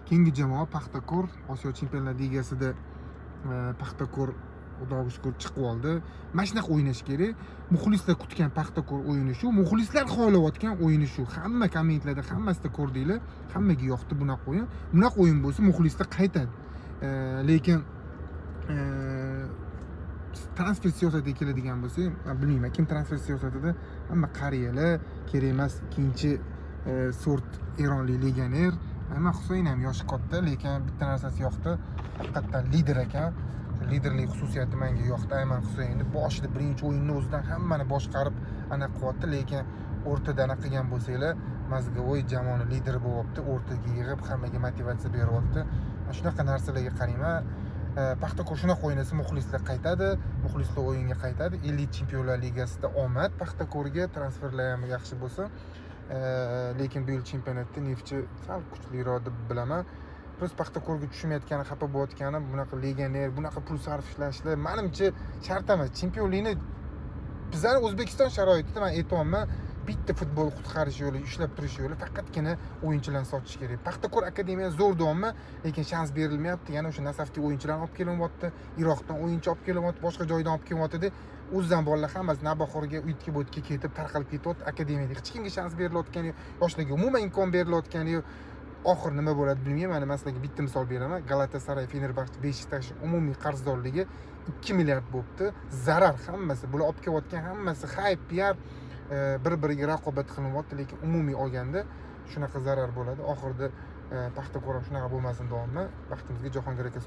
keyingi jamoa Paxtakor Osiyo Chempionlar Ligasida Paxtakor Xudoga shukr chiqib oldi. Mana shunaqa o'ynash kerak. Muxlislar kutgan Paxtakor o'yini shu, muxlislar xohlayotgan o'yini shu. Hamma kommentlarda hammasida ko'rdinglar, hammaga yoqdi bunaqa o'yin. Bunaqa o'yin bo'lsa muxlislar qaytadi. Lekin transfer siyosatiga keladigan bo'lsak, men bilmayman kim transfer siyosatida, hamma qariyalar, kerak emas ikkinchi sort eronlik legioner. Ammo Husayn ham yoshi katta, lekin bitta narsasi yoqdi, haqiqatdan lider ekan. Liderlik xususiyati menga yoqdi. Ayman Husaynni boshida birinchi o'yinni o'zidan hammani boshqarib ana qilyapti, lekin o'rtada ana qilgan bo'lsanglar, Mazgovoy jamoani lideri bo'lyapti, o'rtaga yig'ib hammaga motivatsiya beryapti. Mana shunaqa narsalarga qarayman. Paxtakor shunaqa o'ynasa muxlislar qaytadi, muxlislar o'yinga qaytadi. Elit Chempionlar Ligasida omad Paxtakorga, transferlar ham yaxshi bo'lsa, lekin bu yil chempionatda Neftchi sal kuchliroq deb bilaman. Biz Paxtakorga tushmayotgani, xafa bo'layotgani, bunaqa legioner, bunaqa pul sarflashlar menimcha shart emas. Chempionlikni bizlar O'zbekiston sharoitida men aytayapman, bitta futbol qutqarish yo'li, ushlab turish yo'li faqatgina o'yinchilarni sotish kerak. Paxtakor akademiya zo'r deyapman, lekin shans berilmayapti. Yana o'sha nasafdagi o'yinchilarni olib kelyapti, Iroqdan o'yinchi olib kelyapti, boshqa joydan olib kelyapti. O'zidan bolalar hammasi Navbahorga, Uytga-Bo'tga ketib, tarqalib ketyapti akademiyada. Hech kimga shans berilayotgani yo'q, yoshlarga umuman imkon berilayotgani yo'q. Oxir nima bo'ladi bilmayman. Mana sizlarga bitta misol beraman. Galatasaray, Fenerbahçe, Beşiktaş umumiy qarzdorligi 2 milliard bo'libdi. Zarar hammasi. Bular olib kelayotgan hammasi hype, PR, bir-biriga raqobat qilyapti, lekin umumiy olganda shunaqa zarar bo'ladi. Oxirida Paxtakor ham shunaqa bo'lmasin deyapman. Baxtimizga Jahongir aka